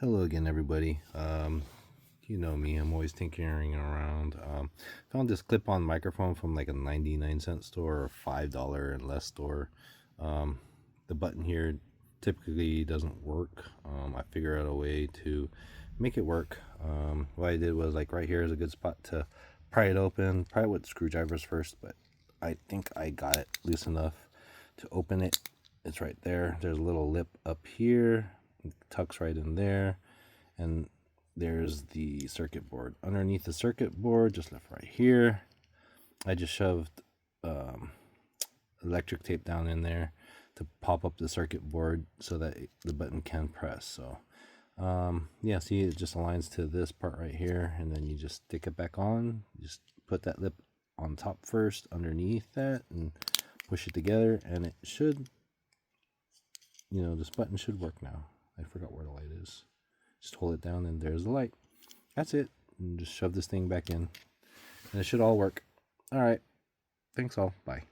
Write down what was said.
Hello again, everybody. You know me, I'm always tinkering around. Found this clip-on microphone from like a 99-cent store or $5 and less store. The button here typically doesn't work. I figured out a way to make it work. What I did was, like, right here is a good spot to pry it open. Probably with screwdrivers first, but I think I got it loose enough to open it. It's right there. There's a little lip up here. It tucks right in there, and there's the circuit board. Underneath the circuit board, just left right here, I just shoved electric tape down in there to pop up the circuit board so that the button can press. So yeah, see, it just aligns to this part right here, and then you just stick it back on. Just put that lip on top first, underneath that, and push it together, and it should, this button should work now. I forgot where the light is. Just hold it down and there's the light. That's it. And just shove this thing back in and it should all work. All right. Thanks all. Bye.